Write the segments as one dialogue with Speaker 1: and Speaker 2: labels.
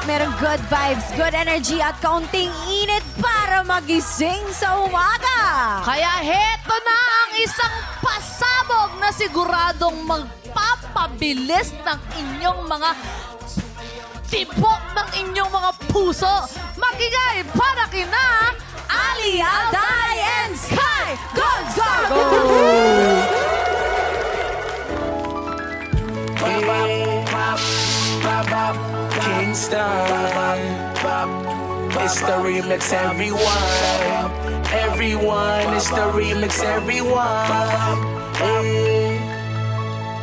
Speaker 1: merong good vibes, good energy at kaunting init para magising sa umaga.
Speaker 2: Kaya heto na ang isang pasabog na siguradong magpapabilis ng inyong mga tibok ng inyong mga puso. Magigay para kina
Speaker 1: Ali, Alday, and Sky Gonzaga!
Speaker 3: Kingston, it's the remix, everyone. Everyone, it's the remix, everyone. Hey.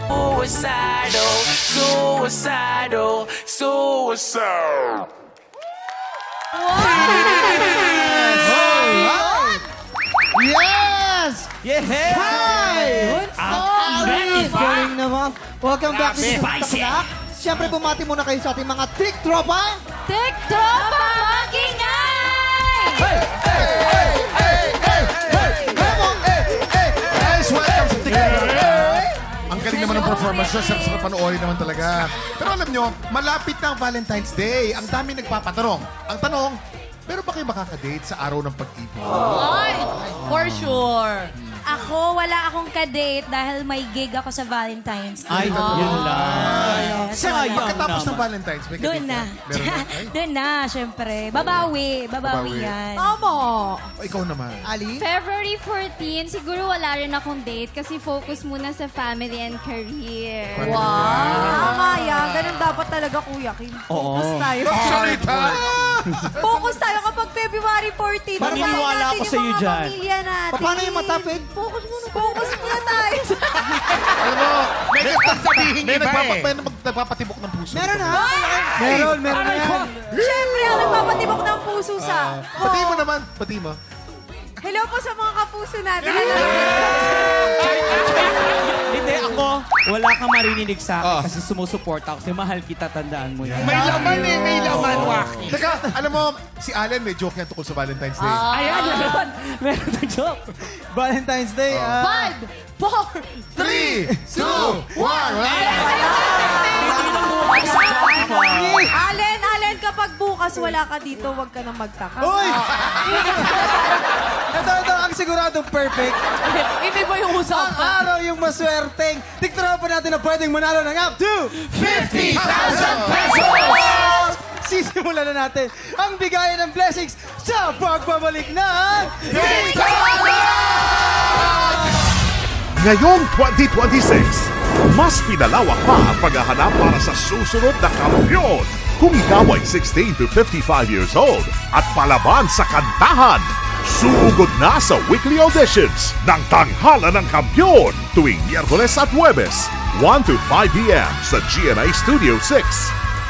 Speaker 3: Suicidal, suicidal, suicidal.
Speaker 4: Yes!
Speaker 5: Yes!
Speaker 4: Hi! Galing naman. Welcome back to
Speaker 5: Spicy.
Speaker 4: TikTok. Siyempre, bumati muna kayo sa ating mga TikTropa.
Speaker 1: TikTok, magingay!
Speaker 6: Guys, welcome sa TikTok. Ang galing naman ng performance nyo. Sarap panoorin naman talaga. Pero alam nyo, malapit na ang Valentine's Day. Ang dami nagpapatanong. Ang tanong, meron ba kayo makakadate sa araw ng pag-ibig?
Speaker 2: Ay, for sure.
Speaker 1: Ako, wala akong kadate dahil may gig ako sa Valentine's Day.
Speaker 5: Ay, yun lang. Sayang
Speaker 6: Pagkatapos ng
Speaker 5: naman.
Speaker 6: Valentine's, may
Speaker 1: Doon
Speaker 6: kadate
Speaker 1: na.
Speaker 6: ka? Meron na? Ay,
Speaker 1: Doon na, syempre. Babawi
Speaker 6: Babawi.
Speaker 1: yan.
Speaker 2: Tama.
Speaker 6: ikaw naman.
Speaker 4: Ali?
Speaker 7: February 14, siguro wala rin akong date kasi focus muna sa family and career.
Speaker 1: Tama yan. Ganun dapat talaga, Kuya Kim. Focus tayo.
Speaker 6: Salita!
Speaker 1: Focus tayo kapag February 14.
Speaker 5: Maniniwala ako sa iyo dyan.
Speaker 1: Pamilya natin.
Speaker 4: Paano yung matapid?
Speaker 1: Focus muna tayo.
Speaker 6: Alam mo, may
Speaker 5: sabihin
Speaker 6: may
Speaker 5: iba
Speaker 6: nagpapatibok ng puso.
Speaker 4: Meron ha? Meron na yan.
Speaker 1: Siyempre, ang nagpapatibok ng puso sa...
Speaker 6: Pati mo naman. Pati mo.
Speaker 1: Hello po sa mga kapuso natin.
Speaker 5: Hindi, ako, wala kang marinig sa akin kasi sumusuporta ako. Kasi mahal kita, tandaan mo yan.
Speaker 6: May laman eh, may laman, Waki. Teka, alam mo, si Allen may joke yan tungkol sa Valentine's Day.
Speaker 5: Ayan, yun. Meron na joke.
Speaker 4: Valentine's Day.
Speaker 2: 5, 4,
Speaker 6: 3, 2, 1,
Speaker 1: Allen, kapag bukas wala ka dito, huwag ka nang magtaka.
Speaker 4: Uy! Ito, ang siguradong perfect.
Speaker 2: Hindi ba yung
Speaker 4: Ang
Speaker 2: usapan?
Speaker 4: araw yung maswerteng TikTropa natin na pwedeng manalo ng up to 50,000 pesos! Sisimulan na natin ang bigayan ng blessings sa pagbabalik ng TikTropa!
Speaker 8: Ngayong 2026, mas pinalawak pa ang paghahanap para sa susunod na kampiyon. Kung ikaw ay 16 to 55 years old at palaban sa kantahan, sumugod na sa weekly auditions ng Tanghala ng Kampiyon tuwing Miyerkules at Huwebes, 1 to 5 p.m. sa GMA Studio 6.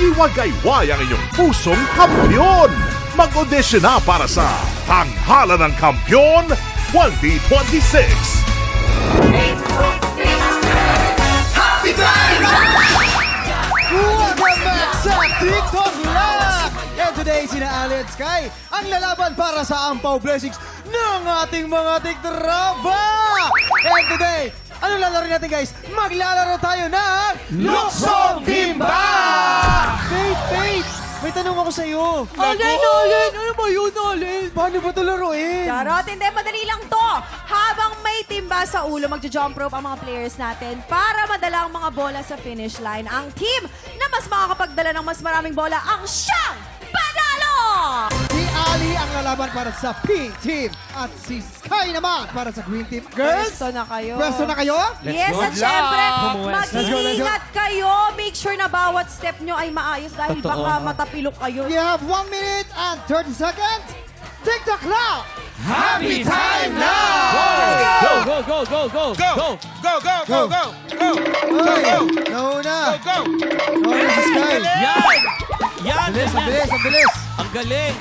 Speaker 8: Iwagayway ang inyong pusong kampiyon! Mag-audition na para sa Tanghala ng Kampiyon 2026!
Speaker 4: Welcome back sa TikTok Live! And today, sina Ali at Sky ang lalaban para sa Ampaw Blessings ng ating mga TikTropa! And today, ano lalaro natin guys? Maglalaro tayo ng Luksong Timba! Faith! May tanong ako sa'yo.
Speaker 2: Alin! Ano ba yun, Alin?
Speaker 4: Paano ba ito laruin?
Speaker 1: Charot, hindi. Madali lang to. Habang may timba sa ulo, magja-jump rope ang mga players natin para madala ang mga bola sa finish line. Ang team na mas makakapagdala ng mas maraming bola ang siyang panalo!
Speaker 4: Si Ali ang lalaban para sa Pink Team at si Sky naman para sa Green Team. Girls,
Speaker 1: Pwesto na kayo.
Speaker 4: pwesto na kayo?
Speaker 1: Yes, at syempre,
Speaker 4: Let's go.
Speaker 1: mag-iingat kayo. Make sure na bawat step nyo ay maayos dahil
Speaker 5: Totoo.
Speaker 1: baka matapilok kayo.
Speaker 4: You have 1 minute and 30 seconds. TikTok now!
Speaker 6: Happy time now!
Speaker 5: Go, go, go, go, go, go!
Speaker 6: Go, go, go, go! Go!
Speaker 4: Uy, nauna.
Speaker 6: Go!
Speaker 4: Nauna si Sky.
Speaker 5: Yan! Yan!
Speaker 4: Bilis, ang
Speaker 5: yan.
Speaker 4: bilis, ang bilis.
Speaker 5: Ang galing!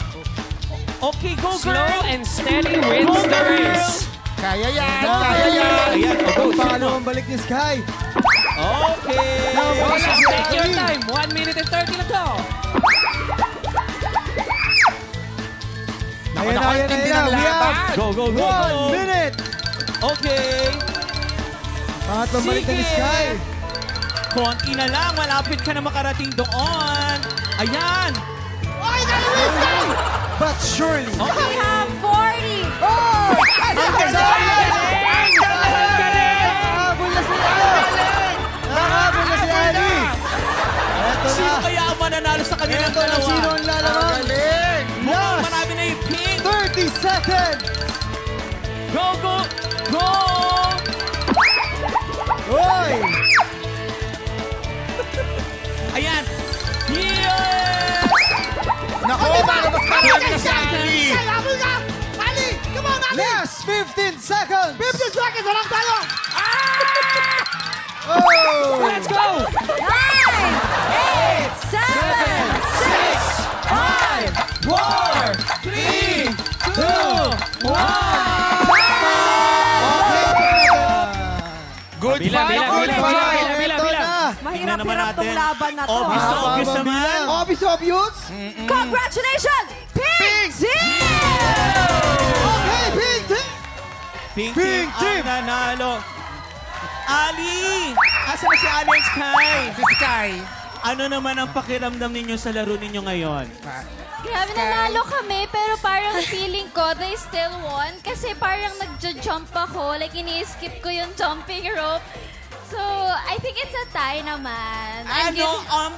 Speaker 5: Okay, go, girl!
Speaker 9: Slow and steady wins the race.
Speaker 6: Kaya yan! Kaya yan!
Speaker 5: Ayan, oh, go,
Speaker 4: Ang pangalawang balik ni Sky.
Speaker 5: Okay!
Speaker 9: Take your time. 1 minute and 30 na to.
Speaker 4: Ayan na. We have
Speaker 5: Go, go, go,
Speaker 4: 1
Speaker 5: go!
Speaker 4: minute.
Speaker 5: Okay!
Speaker 4: Pangatlong balik na ni Sky.
Speaker 5: Konti na lang, malapit ka na makarating doon. Ayan!
Speaker 4: But surely.
Speaker 1: We have 40.
Speaker 4: Oh! Nakahabol na si Nakahabol na si Ali. Eto na.
Speaker 5: Sino kaya ang mananalo sa kanilang
Speaker 4: Eto na
Speaker 5: dalawa?
Speaker 4: sino ang lalaman.
Speaker 5: Mukhang
Speaker 4: Last
Speaker 5: marami na yung pink.
Speaker 4: 30 seconds.
Speaker 5: Go, go, go!
Speaker 4: Hoy!
Speaker 5: Ayan. Yeah!
Speaker 6: Nako, malabas ka na si Ali.
Speaker 4: Last 15 seconds. 15 seconds na lang tayo. Oh!
Speaker 9: Let's go!
Speaker 1: 9, 8, 7, 6, 5, 4, 3, 2, 1.
Speaker 6: Good
Speaker 9: Bila, bila, bila, bila, bila, bila,
Speaker 4: Ito
Speaker 9: bila.
Speaker 4: na.
Speaker 1: Mahirap-hirap tong laban na to.
Speaker 5: Obvious na obvious
Speaker 4: Mabilis.
Speaker 5: naman.
Speaker 4: Obvious.
Speaker 1: Congratulations, Pink Team!
Speaker 4: Okay, Pink Team.
Speaker 5: Pink
Speaker 4: Pink
Speaker 5: team
Speaker 4: team.
Speaker 5: ang nanalo. Ali! Asa na si Ali and Sky?
Speaker 6: Si Sky.
Speaker 5: Ano naman ang pakiramdam ninyo sa laro ninyo ngayon?
Speaker 7: Grabe, nanalo kami, pero parang feeling ko, they still won. Kasi parang nagja-jump ako. Like, ini-skip ko yung jumping rope. So, I think it's a tie naman. I'm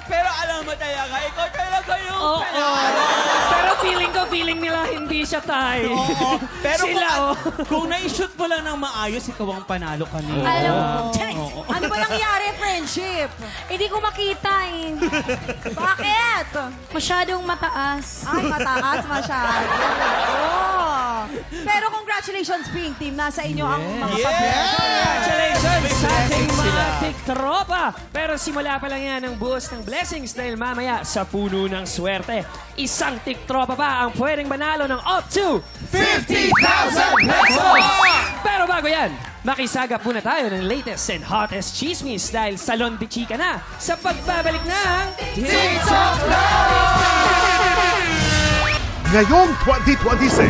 Speaker 5: Pero alam mo talaga, ikaw talaga yung
Speaker 9: Oo.
Speaker 5: panalo.
Speaker 9: Pero feeling nila hindi siya tayo.
Speaker 5: Oo. Pero
Speaker 9: Sila, oh.
Speaker 5: kung na-shoot mo lang ng maayos, ikaw ang panalo kanina.
Speaker 7: Alam mo,
Speaker 1: Ano ba nangyari, friendship?
Speaker 7: hindi ko makita eh.
Speaker 1: Bakit?
Speaker 7: Masyadong mataas.
Speaker 1: Ay, mataas masyado. Oh. Pero congratulations, Pink Team. Nasa inyo ang mga
Speaker 9: Congratulations sa ating mga
Speaker 5: sila.
Speaker 9: tiktropa. Pero simula pa lang yan ang buhos ng blessings dahil mamaya sa puno ng swerte. Isang tiktropa pa ang pwedeng manalo ng up to
Speaker 6: 50,000
Speaker 9: pesos! Pero bago yan, makisagap muna tayo ng latest and hottest chismis dahil Salon de Chica na sa pagbabalik ng TikTok
Speaker 8: Ngayong 2026,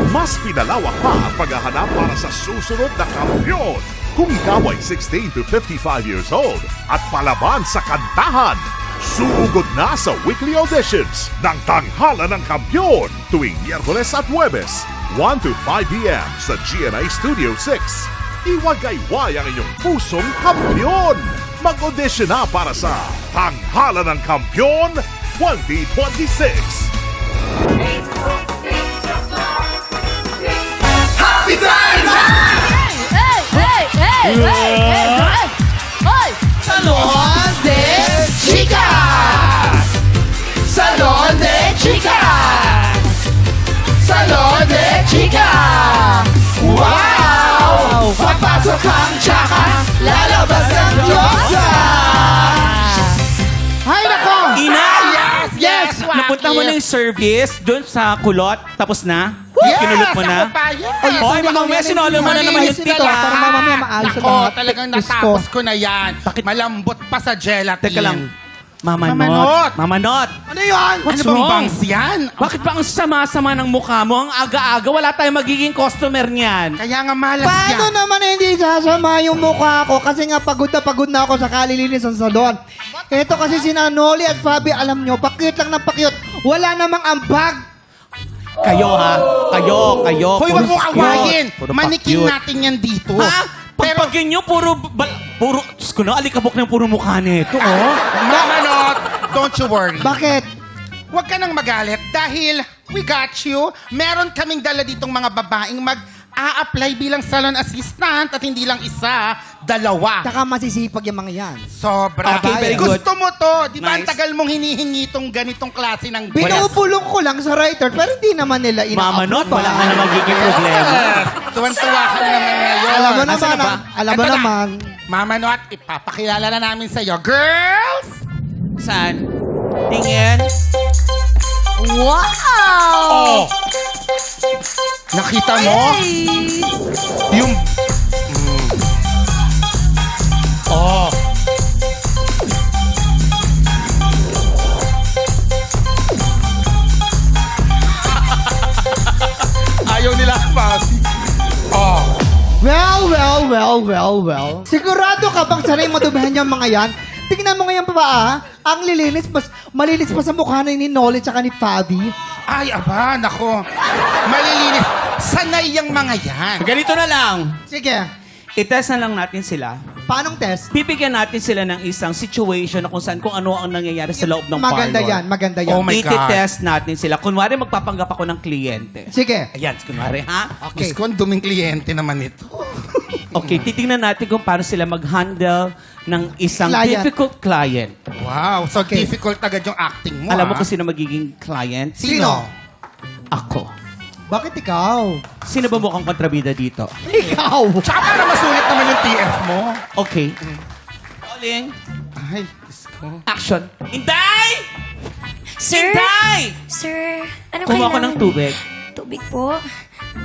Speaker 8: mas pinalawak pa ang paghahanap para sa susunod na kampiyon. Kung ikaw ay 16 to 55 years old at palaban sa kantahan, sugod na sa weekly auditions ng Tanghala ng Kampiyon tuwing Miyerkules at Huwebes, 1 to 5 p.m. sa GMA Studio 6. Iwagayway ang inyong pusong kampiyon. Mag-audition na para sa Tanghala ng Kampiyon 2026.
Speaker 2: Hoy! Salon de Chicas! Salon de Chicas! Salon de Chicas! Wow! Papasok ang tsaka, lalabas ang Diyosa!
Speaker 4: Hay nako!
Speaker 5: Ina!
Speaker 2: Yes!
Speaker 5: Napunta mo na yung service doon sa kulot, tapos na? Kinulot mo na? Hoy, baka may sinolo mo na naman yung tito.
Speaker 4: Para mamaya maayos
Speaker 10: Nako, talagang natapos ko na yan. Malambot pa sa gelatin.
Speaker 5: Teka lang.
Speaker 10: Mamanot.
Speaker 5: Mamanot. Mamanot.
Speaker 4: Ano yan?
Speaker 10: Ano bang bangs yan?
Speaker 5: Bakit ba ang sama-sama ng mukha mo? Ang aga-aga, wala tayong magiging customer niyan.
Speaker 10: Kaya nga malas
Speaker 4: Paano
Speaker 10: yan.
Speaker 4: naman hindi sasama yung mukha ko? Kasi nga pagod na ako sa kalilinis ng salon. Ito kasi sina Noli at Fabi, alam nyo, pakit lang ng pakit. Wala namang ambag.
Speaker 5: Kayo ha? Kayo.
Speaker 10: Hoy, wag mo awayin.
Speaker 5: Puro
Speaker 10: Manikin
Speaker 5: pa-cute.
Speaker 10: natin yan dito.
Speaker 5: Ha? Pagpagin nyo, puro... Diyos ko na, alikabok ng puro mukha nito, oh.
Speaker 10: Mamanot, don't you worry.
Speaker 4: Bakit?
Speaker 10: Huwag ka nang magalit dahil we got you. Meron kaming dala ditong mga babaeng mag-a-apply bilang salon assistant at hindi lang isa, dalawa.
Speaker 4: Tsaka masisipag yung mga yan.
Speaker 10: Sobra.
Speaker 5: Okay, very good.
Speaker 10: Gusto mo to. Di ba ang
Speaker 5: Nice.
Speaker 10: tagal mong hinihingi itong ganitong klase ng
Speaker 4: Binubulong ko lang sa writer, pero hindi naman nila
Speaker 5: Mamanot,
Speaker 4: ina-approve.
Speaker 5: wala ka na magiging problema.
Speaker 10: Tuwan-tuwa ka na naman ngayon.
Speaker 4: Alam mo
Speaker 10: Nasaan
Speaker 4: naman,
Speaker 10: na ba?
Speaker 4: alam mo
Speaker 10: Eto na.
Speaker 4: naman.
Speaker 10: Mamanot, ipapakilala na namin sa'yo. Girls!
Speaker 5: Saan? Tingin.
Speaker 2: Wow!
Speaker 10: Oh! Nakita mo? Yung... Oh! Ayaw nila, Papi. Oh!
Speaker 4: Well. Sigurado ka bang sanay madubahan yung mga yan? Tingnan mo ngayon pa ba, Ang lilinis, malinis pa sa mukha na ni Noli tsaka ni Fabi.
Speaker 10: Ay, aba, nako. Malilinis. Sanay yung mga yan.
Speaker 5: Ganito na lang.
Speaker 4: Sige,
Speaker 5: I-test na lang natin sila.
Speaker 4: paanong test?
Speaker 5: Bibigyan natin sila ng isang situation na kung saan kung ano ang nangyayari sa loob ng
Speaker 4: Maganda
Speaker 5: parlor.
Speaker 4: yan, maganda yan.
Speaker 10: Oh my God.
Speaker 5: I-test natin sila. Kunwari, magpapanggap ako ng kliyente.
Speaker 4: Sige.
Speaker 5: Ayan, kunwari, ha?
Speaker 10: Diyos ko, ang duming kliyente naman ito.
Speaker 5: Okay, titingnan natin kung paano sila mag-handle ng isang
Speaker 4: Client.
Speaker 5: difficult client.
Speaker 10: Wow, so
Speaker 4: Okay.
Speaker 10: difficult agad yung acting mo,
Speaker 5: Alam mo
Speaker 10: ah.
Speaker 5: kung sino magiging client?
Speaker 10: Sino?
Speaker 5: Ako.
Speaker 4: Bakit ikaw?
Speaker 5: Sino ba mukhang kontrabida dito?
Speaker 4: Ikaw!
Speaker 10: Tsaka para masulit naman yung TF mo.
Speaker 5: Okay. Rolling.
Speaker 10: Ay, Diyos ko.
Speaker 5: Action. Inday!
Speaker 11: Sir?
Speaker 5: Inday!
Speaker 11: Sir, ano
Speaker 5: Kumuha ko
Speaker 11: kailangan?
Speaker 5: ng tubig.
Speaker 11: Tubig po?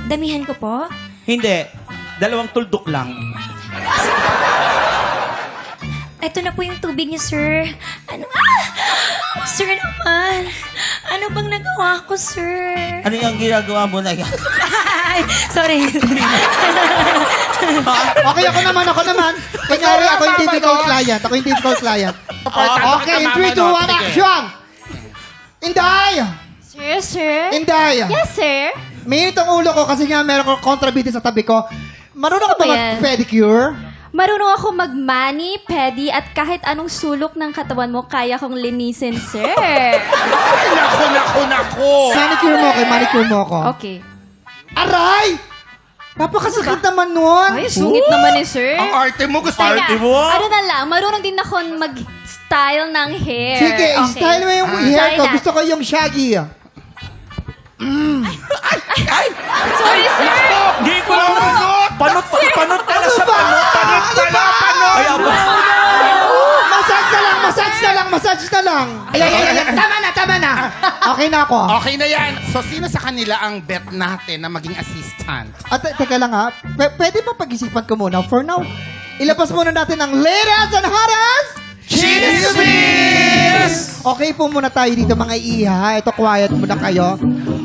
Speaker 11: Damihan ko po?
Speaker 5: Hindi. 2 tuldok lang.
Speaker 11: Ito na po yung tubig niyo, sir. Ano? Ah! Sir naman. Ano bang nagawa ko, sir?
Speaker 5: Ano yung ginagawa mo na yan?
Speaker 11: Ay, sorry.
Speaker 4: Okay, ako naman. Kunyari, ako yung difficult client. Okay, in 3, 2, 1, action! Inday!
Speaker 7: Sir?
Speaker 4: Inday!
Speaker 7: Yes, sir.
Speaker 4: Mainit ang ulo ko kasi nga meron ko kontrabida sa tabi ko. Marunong ka ba
Speaker 7: Sino ba yan?
Speaker 4: mag-pedicure?
Speaker 7: Marunong ako mag-mani, pedi, at kahit anong sulok ng katawan mo, kaya kong linisin, sir.
Speaker 10: Ay, naku.
Speaker 4: Manicure mo ako.
Speaker 7: Okay.
Speaker 4: Aray! Napakasakit naman nun.
Speaker 7: Ay, sungit naman ni sir.
Speaker 10: Ang arte mo, gusto
Speaker 7: Teka,
Speaker 10: mo?
Speaker 7: ano na lang, marunong din ako mag-style ng hair.
Speaker 4: Sige,
Speaker 7: Okay.
Speaker 4: style mo yung hair ko.
Speaker 7: Style na.
Speaker 4: Gusto ko yung shaggy.
Speaker 7: Sorry, sir.
Speaker 5: Hindi ko lang panot pala sa panot. Ay, aba.
Speaker 4: Massage na lang. Ay, tama na. Okay na ako.
Speaker 10: Okay na yan. So, sino sa kanila ang bet natin na maging assistant?
Speaker 4: At teka lang ha, pwede ba pag-isipan ko muna? For now, ilabas muna natin ang latest and hottest Chismis! Okay po muna tayo dito mga iha. Ito, quiet muna kayo.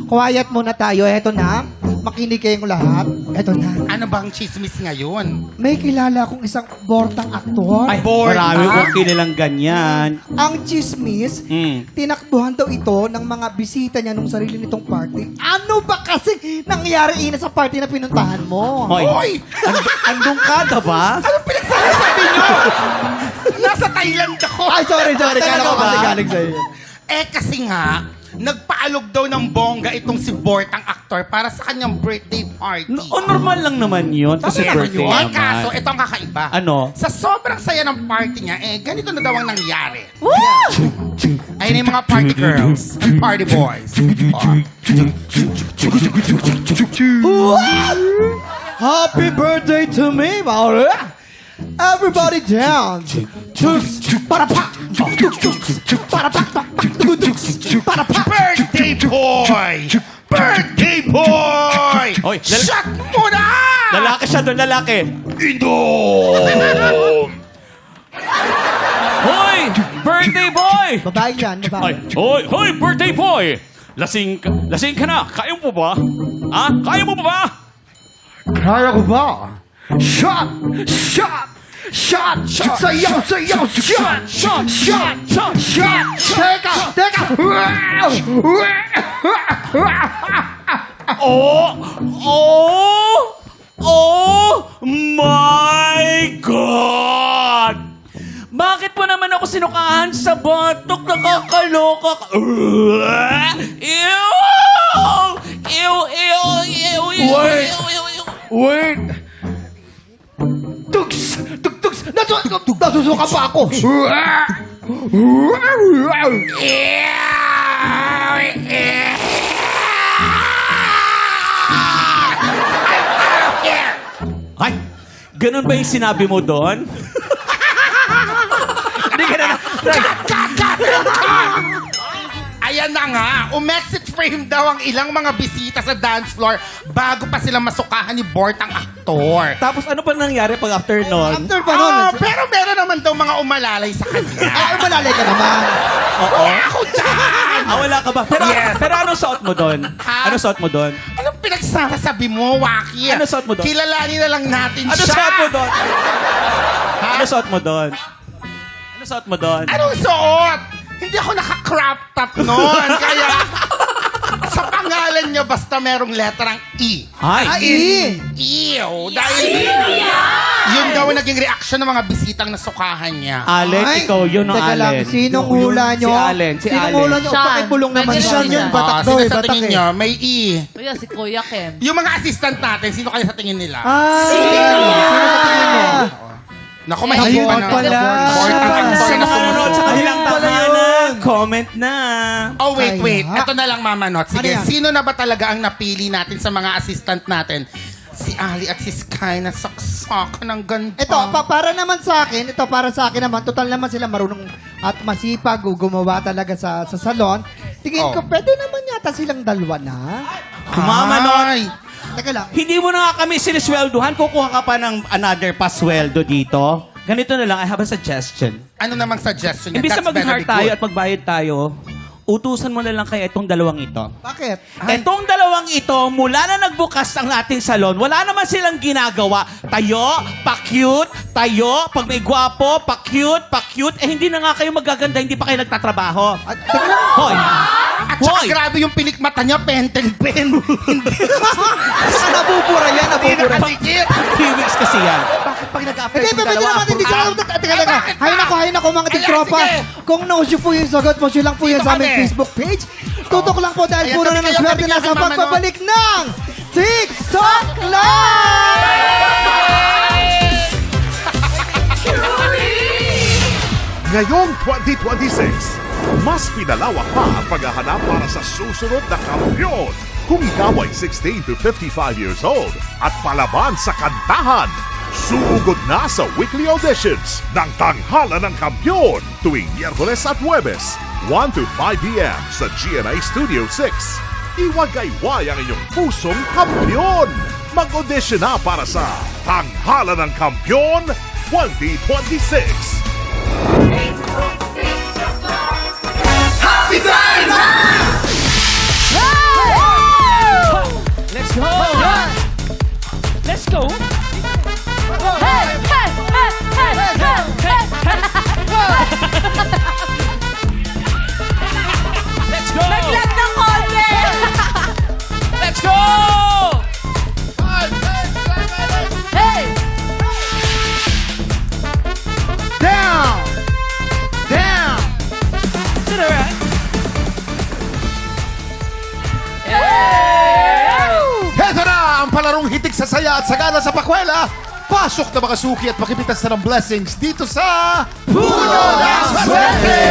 Speaker 4: Quiet muna tayo. Ito na. Makinig kayong lahat. Ito na.
Speaker 10: Ano bang chismis ngayon?
Speaker 4: May kilala akong isang bortang aktor.
Speaker 5: Ay, marami kong kinilang ganyan.
Speaker 4: Ang chismis, tinakbuhan daw ito ng mga bisita niya nung sarili nitong party. Ano ba kasi nangyari ina sa party na pinuntahan mo?
Speaker 5: Hoy! Andong ka, diba?
Speaker 10: Anong pinagsasabi nyo? Nasa Thailand ako.
Speaker 4: Ay, sorry. Kala ko kasi galing sa'yo.
Speaker 10: Eh, kasi nga, nagpaalog daw ng bongga itong si Bort, ang aktor, para sa kanyang birthday party.
Speaker 5: Normal lang naman yun. Kasi birthday
Speaker 10: Eh,
Speaker 5: naman.
Speaker 10: kaso, ito ang kakaiba.
Speaker 5: Ano?
Speaker 10: Sa sobrang saya ng party niya, ganito na daw ang nangyari. Ayun yung mga party girls and party boys.
Speaker 4: Happy birthday to me, Maura! Everybody dance! Para pa!
Speaker 10: Birthday boy! Birthday boy!
Speaker 5: Hoy,
Speaker 10: Shut mo na!
Speaker 5: lalaki siya doon, lalaki. Hoy! Birthday boy!
Speaker 4: Babae yan, babae.
Speaker 5: Hoy, birthday boy! Lasing ka na. Kaya mo ba? Kaya mo ba?
Speaker 4: Kaya ko ba? Shot! Sayaw! Shot! Teka!
Speaker 5: Oh my God! Bakit po naman ako sinukahan sa batok? Nakakaloka ka.
Speaker 4: Wait! Tugs! Nasusuka pa ako!
Speaker 5: Ay, ganun ba yung sinabi mo doon? Hindi ka na
Speaker 10: Ayan na nga, umexit frame daw ang ilang mga bisita sa dance floor bago pa sila masukahan ni Bort, ang aktor.
Speaker 5: Tapos ano pa nangyari pag after nun?
Speaker 4: After pa nun,
Speaker 10: Pero meron naman daw mga umalalay sa kanya.
Speaker 4: malalay ka naman.
Speaker 5: Oo.
Speaker 10: Ako dyan!
Speaker 5: Wala ka ba? Pero,
Speaker 10: Yes.
Speaker 5: pero anong suot mo doon?
Speaker 10: Ha?
Speaker 5: Anong suot mo doon?
Speaker 10: Anong pinagsasabi mo, Waki?
Speaker 5: Ano suot mo doon?
Speaker 10: Kilalanin na lang natin
Speaker 5: Ano
Speaker 10: siya.
Speaker 5: suot mo doon? Ano suot mo doon? Ano Nasot mo doon.
Speaker 10: Anong suot? Hindi ako naka-crop top noon. Kaya sa pangalan niya basta merong letrang E.
Speaker 5: Ay,
Speaker 10: Ew. Dahil yun daw ang naging reaction ng mga bisitang nasukahan niya.
Speaker 5: Allen, ikaw yun ang
Speaker 4: Teka lang,
Speaker 5: Allen.
Speaker 4: sinong hula nyo?
Speaker 5: Si Allen, si
Speaker 4: Sinong
Speaker 5: Allen.
Speaker 4: hula nyo?
Speaker 2: Sean.
Speaker 4: Pakipulong naman
Speaker 2: Pwede
Speaker 4: siya
Speaker 2: rin
Speaker 4: yun.
Speaker 2: siya.
Speaker 4: Batak daw
Speaker 10: Sino
Speaker 4: eh,
Speaker 10: sa
Speaker 4: batak
Speaker 10: tingin
Speaker 4: eh.
Speaker 10: niyo? May E.
Speaker 2: Kuya, si Kuya Ken.
Speaker 10: Yung mga assistant natin, sino kayo sa tingin nila?
Speaker 4: Sino sa tingin nyo?
Speaker 10: Naku, mahigit
Speaker 4: Ayun
Speaker 10: pa na.
Speaker 4: pala.
Speaker 10: Board ang actor
Speaker 5: Sa
Speaker 10: na
Speaker 5: mga nanonood sa
Speaker 10: sumusunod.
Speaker 5: kanilang
Speaker 4: Ayun pala
Speaker 5: tahanan,
Speaker 4: yun.
Speaker 5: comment na.
Speaker 10: Oh, wait.
Speaker 4: Kaya.
Speaker 10: Ito na lang, Mama Not. Sige,
Speaker 4: Ano yan?
Speaker 10: sino na ba talaga ang napili natin sa mga assistant natin? Si Ali at si Sky na saksak ng ganda.
Speaker 4: Ito, para naman sa akin, naman, total naman sila marunong at masipag, gumawa talaga sa salon. Tingin ko, pwede naman yata silang dalawa na.
Speaker 5: Mama Not,
Speaker 10: Ay,
Speaker 4: Teka lang.
Speaker 5: hindi mo na nga kami sinisweldohan, kukuha ka pa ng another pasweldo dito. Ganito na lang, I have a suggestion.
Speaker 10: ano namang suggestion niya?
Speaker 5: Imbis na
Speaker 10: That's
Speaker 5: mag-heart
Speaker 10: very
Speaker 5: tayo
Speaker 10: good.
Speaker 5: at magbayad tayo, utusan mo na lang kaya itong dalawang ito.
Speaker 4: Bakit?
Speaker 5: Itong dalawang ito, mula na nagbukas ang ating salon, wala naman silang ginagawa. Tayo, pa-cute, tayo, pag may gwapo, pa-cute, eh hindi na nga kayo magaganda, hindi pa kayo nagtatrabaho.
Speaker 4: At, teka lang.
Speaker 5: Hoy!
Speaker 10: At saka
Speaker 5: Hoy!
Speaker 10: grabe yung pilikmata niya, pentel pen.
Speaker 4: Nabubura yan, nabubura.
Speaker 10: Nakadikit.
Speaker 5: 3 weeks kasi yan.
Speaker 4: Pag nag-apply hindi, pwede naman, hindi sa Teka. Hay nako, mga tiktropa.
Speaker 10: sige.
Speaker 4: Kung no-show po yung sagot mo, lang po yan
Speaker 10: Dito
Speaker 4: sa aming
Speaker 10: kami.
Speaker 4: Facebook page. Tutok lang po dahil
Speaker 10: Ayan,
Speaker 4: puro
Speaker 10: tabi
Speaker 4: na ng
Speaker 10: kayo,
Speaker 4: swerte
Speaker 10: tabi
Speaker 4: na
Speaker 10: kayo,
Speaker 4: sa
Speaker 10: Mama
Speaker 4: pagbabalik ng TikTok Live!
Speaker 8: Ngayong 2026, mas pinalawak pa ang paghahanap para sa susunod na kampiyon. Kung ikaw ay 16 to 55 years old at palaban sa kantahan, sugod na sa weekly auditions ng Tanghala ng Kampiyon tuwing Miyerkules at Huwebes, 1 to 5 p.m. sa GMA Studio 6. Iwagayway ang inyong pusong kampiyon! Mag-audition na para sa Tanghala ng Kampiyon 2026!
Speaker 9: Let's go! Let's go!
Speaker 2: Hey! Hey! Hey! Hey!
Speaker 9: Let's go!
Speaker 2: Naglag ng konti!
Speaker 9: Let's go!
Speaker 2: Hey!
Speaker 4: Down! Down!
Speaker 9: To the right.
Speaker 6: Heto na ang palarong hitik sa saya at sagana sa pakwela. Pasok na mga suki at makipitas na ng blessings dito sa Puno ng Swerte!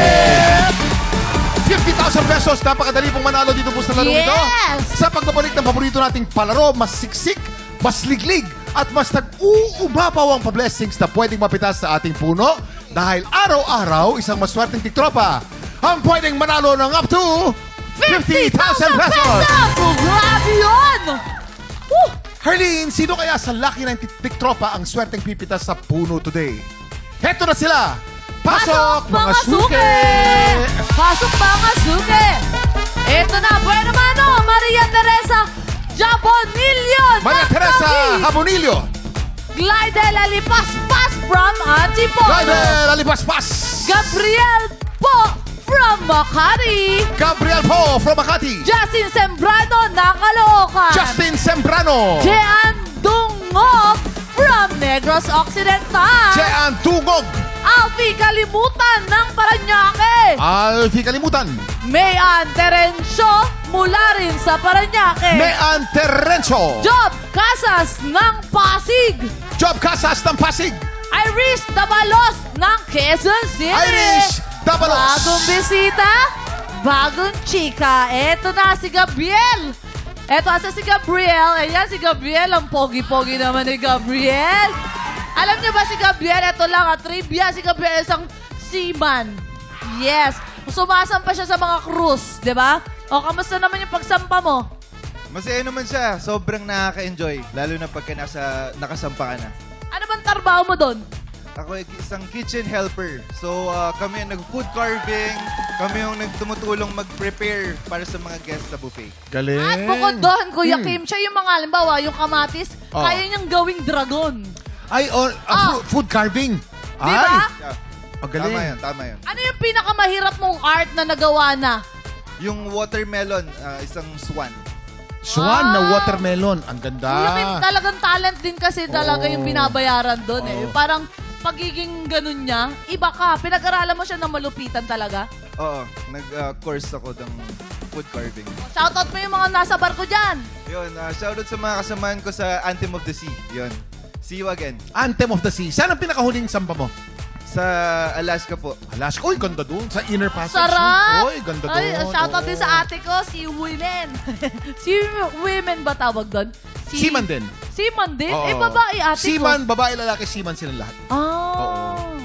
Speaker 6: 50,000 pesos, napakadali pong manalo dito po sa larong ito.
Speaker 2: Yes!
Speaker 6: Sa pagbabalik ng paborito nating palaro, mas siksik, mas liglig, at mas nag-uumapaw ang pa-blessings na pwedeng mapitas sa ating puno dahil araw-araw isang maswerteng tiktropa ang pwedeng manalo ng up to 50,000 pesos!
Speaker 2: Oh, grabe yun!
Speaker 6: Harleen, sino kaya sa Lucky 90 Tiktropa ang swerteng pipitas sa puno today? Heto na sila! Pasok, mga suke!
Speaker 2: Pasok mga suke! Ito na, bueno mano, Maria Teresa Jabonillo!
Speaker 6: Maria Teresa Habonillo!
Speaker 2: Glidel Alipaspas from Antipolo!
Speaker 6: Glidel Alipaspas!
Speaker 2: Gabriel po from Makati!
Speaker 6: Gabriel Po from Makati!
Speaker 2: Justin Sembrano ng Caloocan!
Speaker 6: Justin Sembrano!
Speaker 2: Jean Dungog from Negros Occidental!
Speaker 6: Jean Tungog!
Speaker 2: Alfie Kalimutan ng Paranaque!
Speaker 6: Alfie Kalimutan!
Speaker 2: Mayan Terencio mula rin sa Paranaque!
Speaker 6: Mean Terencio!
Speaker 2: Job Casas ng Pasig!
Speaker 6: Job Casas ng Pasig!
Speaker 2: Irish Dabalos ng Quezon City!
Speaker 6: Irish Dabalos!
Speaker 2: Bagong bisita, bagong chika. Eto na si Gabriel. Eto asa si Gabriel. Ayan si Gabriel. Ang pogi-pogi naman ni Gabriel. Alam niyo ba si Gabriel? Eto lang trivia. Si Gabriel isang seaman. Yes. Sumasampa siya sa mga cruise. Diba? O, kamusta naman yung pagsampa mo?
Speaker 12: Masaya naman siya. Sobrang nakaka-enjoy. Lalo na pagka nakasampa ka na.
Speaker 2: Ano bang trabaho mo doon?
Speaker 12: Ako ay isang kitchen helper. So, kami ang nag-food carving. Kami yung nagtumutulong mag-prepare para sa mga guests sa buffet.
Speaker 6: Galing!
Speaker 2: At bukod doon, Kuya Kim, siya yung mga, halimbawa, yung kamatis, kaya niyang gawing dragon.
Speaker 6: Ay, food carving!
Speaker 2: Di ba?
Speaker 6: Magaling.
Speaker 12: Tama yan.
Speaker 2: Ano yung pinakamahirap mong art na nagawa na?
Speaker 12: Yung watermelon, isang swan.
Speaker 6: Swan na watermelon. Ang ganda.
Speaker 2: Kuya Kim, talagang talent din kasi talaga yung binabayaran doon eh. Parang pagiging ganun niya, iba ka. Pinag-aralan mo siya na malupitan talaga.
Speaker 12: Oo, nag-course ako ng food carving.
Speaker 2: Shoutout mo yung mga nasa barko dyan.
Speaker 12: Yun, shoutout sa mga kasamaan ko sa Anthem of the Sea. Yun. See you again.
Speaker 6: Anthem of the Sea. Saan ang pinakahuling samba mo?
Speaker 12: Sa Alaska po.
Speaker 6: Alaska. Uy, ganda doon. Sa Inner Passage.
Speaker 2: Sarap!
Speaker 6: Uy, ganda doon.
Speaker 2: Ay, shoutout din sa ate ko, si Women. Si Women ba tawag doon?
Speaker 6: Seaman din.
Speaker 2: Seaman din?
Speaker 6: Oo.
Speaker 2: Eh, babae ate ko.
Speaker 6: Seaman, babae, lalaki, seaman silang lahat.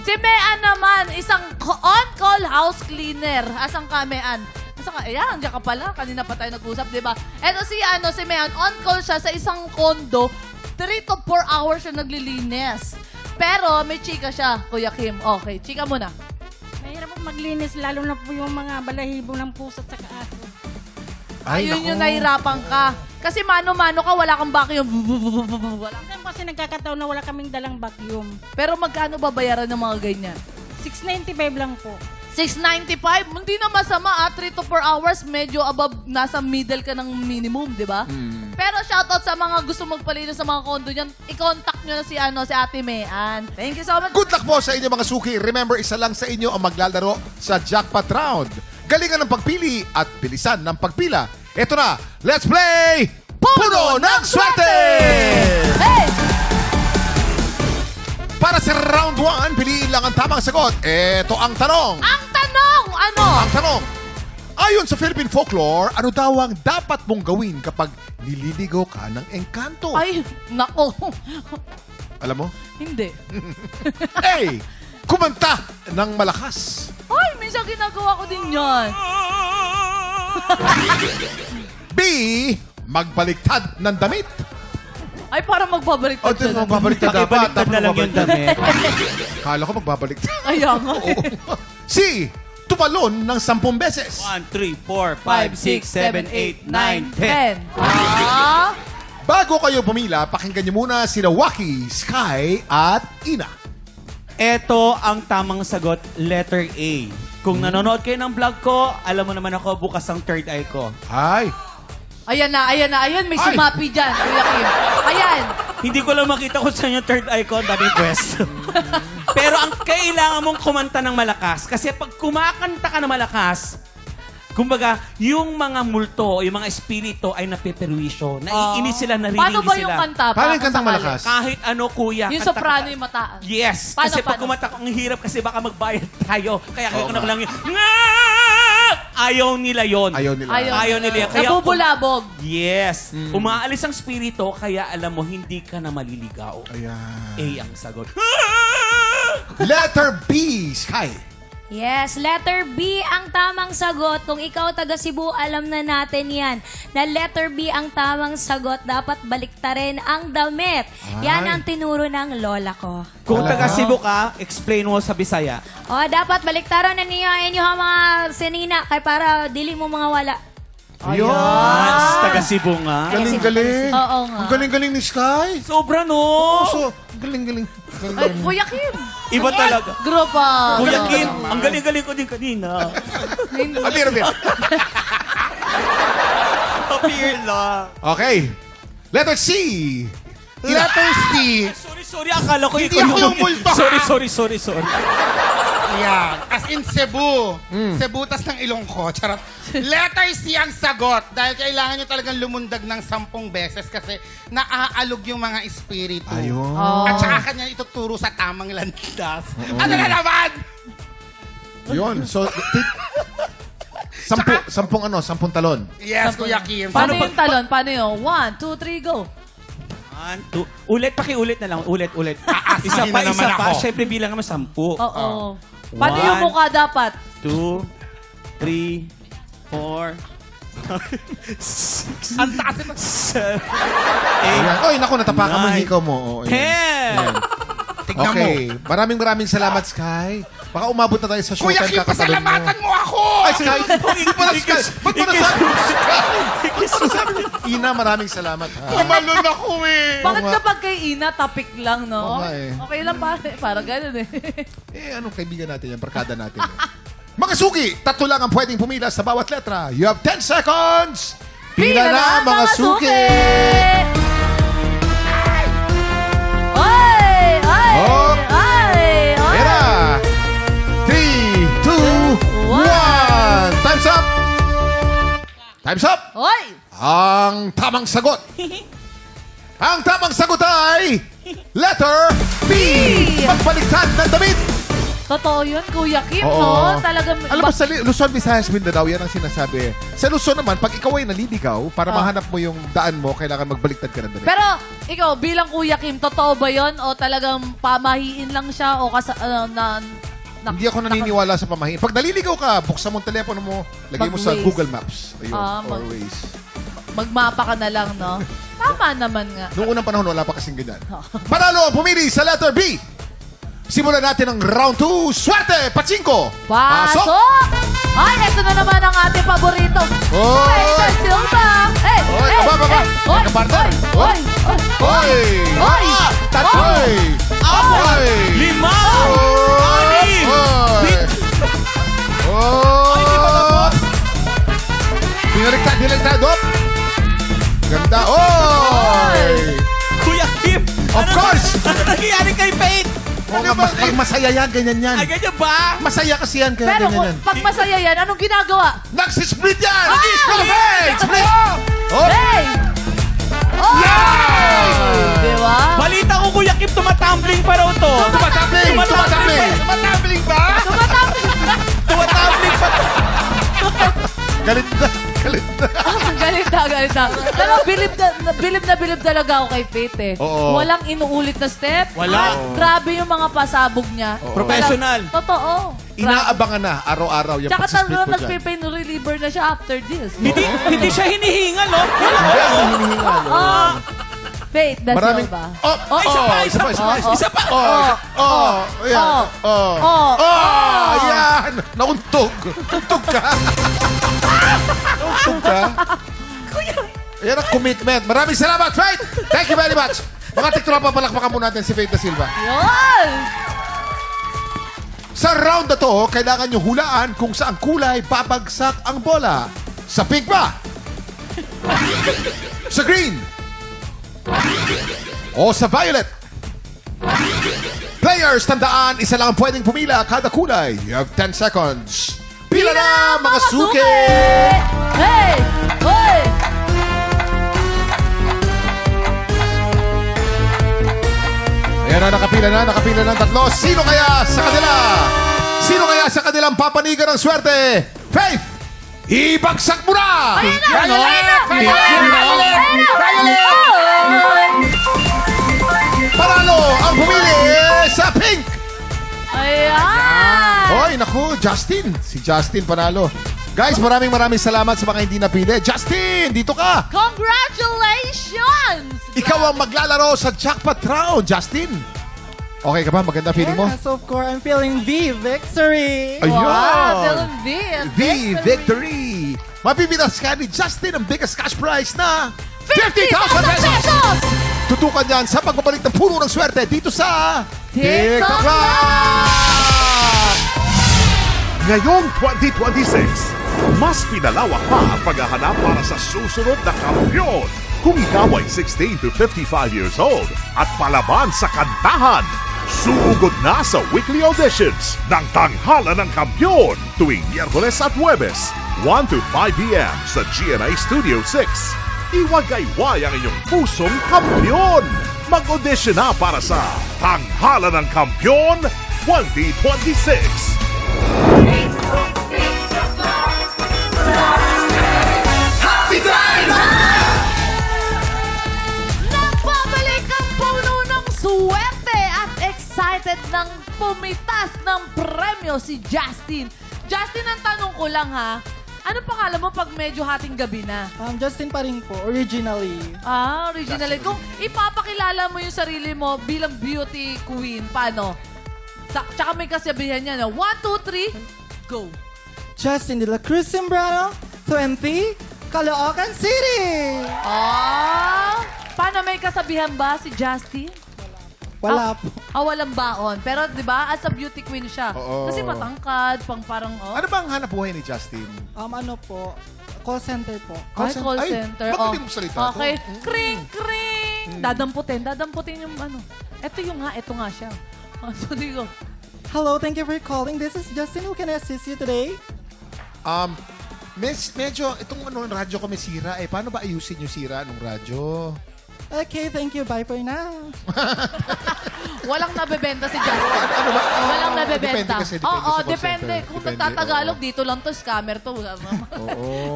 Speaker 2: Si Mean naman, isang on-call house cleaner. Asang ka, Mean? Asang ka? Ayan, andiyan ka pala. Kanina pa tayo nag-usap, di ba? Eto si Mean, on-call siya sa isang kondo. 3 to 4 hours siya naglilinis. Pero may chika siya, Kuya Kim. Okay, chika muna.
Speaker 13: Mahirap po maglinis, lalo na po yung mga balahibo ng puso at saka aso.
Speaker 2: Ayun yung nahirapan ka. Kasi mano-mano ka, wala kang vacuum. Wala.
Speaker 13: Kasi nagkakataon na wala kaming dalang vacuum.
Speaker 2: Pero magkano babayaran ng mga ganyan?
Speaker 13: 695 lang po.
Speaker 2: 695? Hindi na masama 3 to 4 hours, medyo above, nasa middle ka ng minimum, di ba? Pero shoutout sa mga gusto magpalinis sa mga kondo niyan, i-contact nyo na si Ate Mean. Thank you so much.
Speaker 6: Good luck po sa inyo mga suki. Remember, isa lang sa inyo ang maglalaro sa jackpot round. Galingan ng pagpili at bilisan ng pagpila. Ito na, let's play Puno ng Swerte!
Speaker 2: Hey!
Speaker 6: Para sa round 1, piliin lang ang tamang sagot. Ito ang tanong.
Speaker 2: Ang tanong, ano?
Speaker 6: Ang tanong. Ayon sa Philippine folklore, ano daw ang dapat mong gawin kapag nililigaw ka ng engkanto?
Speaker 2: Ay, nako.
Speaker 6: Alam mo?
Speaker 2: Hindi.
Speaker 6: A. Kumanta ng malakas.
Speaker 2: Ay, minsan ginagawa ko din yan.
Speaker 6: B. Magbaliktad ng damit.
Speaker 2: Ay, para magbabaliktad siya.
Speaker 6: Magbabaliktad dapat.
Speaker 5: Pakibaliktad na lang yung damit.
Speaker 6: Kala ko magbabaliktad.
Speaker 2: Kaya nga.
Speaker 6: C. Tumalon ng 10 beses.
Speaker 5: 1, 3, 4, 5, 6, 7, 8, 9, 10.
Speaker 6: Bago kayo pumila, pakinggan niyo muna sina Waki, Sky, at Ina.
Speaker 5: Ito ang tamang sagot, letter A. Kung nanonood kayo ng vlog ko, alam mo naman ako, bukas ang third eye ko.
Speaker 6: Ay.
Speaker 2: Ayan na. May sumapi dyan, Kuya Kim. Ayan.
Speaker 5: Hindi ko lang makita kung saan yung third eye ko, ang daming quest. Pero ang kailangan mong kumanta ng malakas, kasi pag kumakanta ka ng malakas, kumbaga, yung mga multo, yung mga espiritu ay napeperwisyo. Naiinis sila, narinig sila.
Speaker 2: Paano ba yung kanta?
Speaker 6: Paano yung kantang malakas?
Speaker 5: Kahit ano, kuya.
Speaker 2: Yung
Speaker 5: kanta
Speaker 2: soprano
Speaker 5: ka.
Speaker 2: yung mataas.
Speaker 5: Yes.
Speaker 2: Paano,
Speaker 5: Kasi pag
Speaker 2: paano?
Speaker 5: kumanta ko, ang hirap kasi baka magbayad tayo. Kaya ko na lang yung, ayaw nila yon. Ayaw nila yan. Kaya,
Speaker 2: Nabubulabog.
Speaker 5: yes. Umaalis ang spirito, kaya alam mo, hindi ka na maliligaw.
Speaker 6: Ayan.
Speaker 5: A ang sagot.
Speaker 6: Letter B, Sky.
Speaker 11: Yes, letter B ang tamang sagot. Kung ikaw taga Cebu, alam na natin yan. Na letter B ang tamang sagot. Dapat baliktarin ang damit. Yan ang tinuro ng lola ko.
Speaker 5: Kung taga Cebu ka, explain mo sa Bisaya.
Speaker 11: O, dapat baliktaran na niya inyo mga senina kay para dili mo mga wala.
Speaker 6: Ayun.
Speaker 5: Taga Cebu nga.
Speaker 6: Galing-galing.
Speaker 2: Oo nga.
Speaker 6: Ang galing-galing ni Sky.
Speaker 5: Sobra, no?
Speaker 6: Galing-galing.
Speaker 2: Ay, Kuya Kim.
Speaker 5: Iba talaga.
Speaker 2: Grupa.
Speaker 5: Kuya Kim, ang galing-galing ko din kanina.
Speaker 6: Appear.
Speaker 5: Appear lang.
Speaker 6: Okay. Letter C.
Speaker 10: Letter C.
Speaker 5: Sorry. Akala ko
Speaker 10: Hindi ako yung multo, ha?
Speaker 5: Sorry.
Speaker 10: Ayan. As in Cebu. Cebu, tas ng ilong ko. Charot. Letter C ang sagot. Dahil kailangan nyo talagang lumundag ng 10 beses kasi naaalog yung mga espiritu.
Speaker 6: Ayun.
Speaker 10: At saka kanya ituturo sa tamang landas. Ano na naman?
Speaker 6: Yun. So, 10 talon.
Speaker 10: Yes, Kuya Kim.
Speaker 2: Paano yung talon? Paano yun? 1, 2, 3, go.
Speaker 5: 1, 2. Ulit, pakiulit na lang. Ulit. Isa
Speaker 10: Aasahin na naman
Speaker 5: pa.
Speaker 10: ako.
Speaker 5: Siyempre bilang naman 10.
Speaker 2: Oo. Paano yung mukha dapat?
Speaker 5: 2, 3, 4, 5, 6,
Speaker 10: Ang taas ito.
Speaker 5: 7,
Speaker 6: Ayan. Oy, naku, natapakan mo yung
Speaker 5: Nine.
Speaker 6: hikaw mo. Oh, ayan.
Speaker 5: 10.
Speaker 10: Tignan mo.
Speaker 6: Okay. Maraming salamat, Sky. Baka umabot na tayo sa
Speaker 10: Kuya
Speaker 6: showtime
Speaker 10: Kim, pasalamatan mo ako!
Speaker 6: Ay, Sky! Hindi pala Sky! Ba't pala sabi mo Sky? Ina, maraming salamat. Ha?
Speaker 10: Tumalon ako eh!
Speaker 2: Bakit
Speaker 6: Oo nga.
Speaker 2: kapag kay Ina, topic lang, no?
Speaker 6: Oo nga eh.
Speaker 2: Okay lang pa. Parang ganun eh.
Speaker 6: Anong kaibigan natin yan? Barkada natin yan. Mga suki, 3 lang ang pwedeng pumila sa bawat letra. You have 10 seconds! Pila na, mga suki!
Speaker 2: Ay! Ay!
Speaker 6: Oh.
Speaker 2: Ay! Ay!
Speaker 6: Pera! 3, 2, 1! Time's up! Time's up!
Speaker 2: Oy!
Speaker 6: Ang tamang sagot. Ang tamang sagot ay letter B! Magbaligtad ng damit!
Speaker 2: Totoo yun, Kuya Kim,
Speaker 6: Oo.
Speaker 2: no? Talagang...
Speaker 6: Alam mo, sa Luzon, Visayas, Mindanao, yan ang sinasabi. Sa Luzon naman, pag ikaw ay naliligaw, para mahanap mo yung daan mo, kailangan magbaliktad ka ng damit.
Speaker 2: Pero, ikaw, bilang Kuya Kim, totoo ba yun? O talagang pamahiin lang siya? O
Speaker 6: Hindi ako naniniwala sa pamahiin. Pag naliligaw ka, buksan mo ang telepono mo, lagay mo sa
Speaker 2: Mag-Waze.
Speaker 6: Google Maps. Ayun, or
Speaker 2: Ah,
Speaker 6: Waze.
Speaker 2: magmapa ka na lang, no? Tama naman nga.
Speaker 6: Noong unang panahon, wala pa kasing ganyan. Panalo ang pumili sa letter B. Simulan natin ang round 2. Swerte! Pachinko!
Speaker 2: Pasok! Ay, ito na naman ang ating paborito.
Speaker 6: Oy!
Speaker 2: Ay, Silva! Eh!
Speaker 6: Oy,
Speaker 2: eh,
Speaker 6: aba!
Speaker 2: eh, Oy!
Speaker 6: Partner!
Speaker 2: Oy!
Speaker 6: Oy!
Speaker 2: Oy!
Speaker 6: Tatloy! Apoy!
Speaker 5: 5! 6!
Speaker 6: Oh! Di ba tapos? Binaliktad, Dop! Ganda! Oy!
Speaker 5: Kuya Kim!
Speaker 6: Of course!
Speaker 5: Ano nangyayari kay Faith?
Speaker 6: Oo nga, pag masaya yan, ganyan yan.
Speaker 5: Ay, ganyan ba?
Speaker 6: Masaya kasi yan, kaya
Speaker 2: Pero
Speaker 6: ganyan yan.
Speaker 2: pag masaya yan, anong ginagawa?
Speaker 6: Nagsisplit yan!
Speaker 2: Ah!
Speaker 6: Hey! Split! Oh!
Speaker 2: Hey! Oh! Di ba?
Speaker 5: Balita ko, Kuya Kim, tumatumbling pa raw to.
Speaker 6: Tumatumbling! Tumatumbling!
Speaker 10: Tumatumbling ba?
Speaker 5: Tumatumbling pa.
Speaker 6: Galit na! Galit na!
Speaker 2: Galit na. Pero bilib talaga ako kay Faith eh.
Speaker 6: Oo.
Speaker 2: Walang inuulit na step.
Speaker 5: Wala.
Speaker 2: Grabe yung mga pasabog niya.
Speaker 5: Professional.
Speaker 2: Totoo.
Speaker 6: Inaabangan na araw-araw yung
Speaker 2: Tsaka
Speaker 6: pagsisplit
Speaker 2: talagang
Speaker 6: mo dyan.
Speaker 2: nagpe-pain reliever na siya after this.
Speaker 5: Hindi siya hinihingal, no?
Speaker 6: Hindi ako hinihingal.
Speaker 2: Oh. Faith, that's
Speaker 6: Maraming...
Speaker 2: ba?
Speaker 6: Oh,
Speaker 5: Isa pa.
Speaker 6: Isa pa. Yan. Yan. Nauntog. Untog ka. Nauntog ka. Yan ang commitment. Maraming salamat, Faith. Thank you very much. Mga tiktropa, palakpakan mo natin si Faith da Silva.
Speaker 2: Yun!
Speaker 6: Sa round na to, kailangan nyo hulaan kung saan kulay babagsak ang bola. Sa pink ba? Sa green? O sa violet? Players, tandaan, isa lang ang pwedeng pumila kada kulay. You have 10 seconds. Pila na, mga suki!
Speaker 2: Hey! Hoy!
Speaker 6: Ayan na, nakapila ng 3. Sino kaya sa kanila? Sino kaya sa kanilang papanigan ng swerte? Faith! Ibagsak mo na! Panalo ang pumili sa pink!
Speaker 2: Ayan!
Speaker 6: Hoy, naku, Justin. Si Justin panalo. Guys, maraming salamat sa mga hindi napili. Justin, dito ka!
Speaker 2: Congratulations!
Speaker 6: Ikaw ang maglalaro sa jackpot round, Justin. Okay ka ba? Maganda feeling mo?
Speaker 4: Yes, of course. I'm feeling V. Victory!
Speaker 6: Ayun!
Speaker 2: Wow, Dylan V.
Speaker 6: V Victory! Mapipitas ka ni Justin ang biggest cash prize na 50,000 pesos! Tutukan yan sa pagbabalik ng puno ng swerte dito sa
Speaker 2: TikTok
Speaker 6: Live!
Speaker 8: Ngayong 2026, mas pinalawak pa ang paghahanap para sa susunod na kampiyon. Kung ikaw ay 16 to 55 years old at palaban sa kantahan, suugod na sa weekly auditions ng Tanghala ng Kampiyon tuwing Miyerkules at Huwebes, 1 to 5 p.m. sa GNA Studio 6. Iwagayway ang inyong pusong kampiyon. Mag-audition na para sa Tanghala ng Kampiyon 2026.
Speaker 3: Happy time!
Speaker 2: Nagbabalik ang puno ng swerte at excited ng pumitas ng premyo si Justin. Justin, ang tanong ko lang ha, Ano pangalan mo pag medyo hating gabi na?
Speaker 14: Justin pa rin po, originally.
Speaker 2: Originally. Kung ipapakilala mo yung sarili mo bilang beauty queen, paano? Tsaka may kasabihan niya na 1, 2, 3, go.
Speaker 14: Justin de la Cruz Sembrano, 20, Caloocan City!
Speaker 2: Paano, may kasabihan ba si Justin?
Speaker 14: Wala po.
Speaker 2: Walang baon. Pero di ba, as a beauty queen siya.
Speaker 6: Oo.
Speaker 2: Kasi matangkad, parang
Speaker 6: Ano ba ang hanap buhay ni Justin?
Speaker 14: Ano po, call center po.
Speaker 2: Ay, call center.
Speaker 6: Bakit di mo salita
Speaker 2: Okay.
Speaker 6: to?
Speaker 2: Kring, kring. Dadamputin yung ano. Ito nga siya. So, digo.
Speaker 14: Hello, thank you for calling. This is Justin. Who can I assist you today?
Speaker 6: Medyo, itong radyo ko may sira eh. Paano ba ayusin yung sira ng radyo?
Speaker 14: Okay, thank you. Bye for now.
Speaker 2: Walang nabebenta si Justin. Walang nabebenta.
Speaker 6: Depende kasi, depende sa call
Speaker 2: Depende.
Speaker 6: center.
Speaker 2: Kung
Speaker 6: Depende,
Speaker 2: nagtatagalog, dito lang to, scammer to.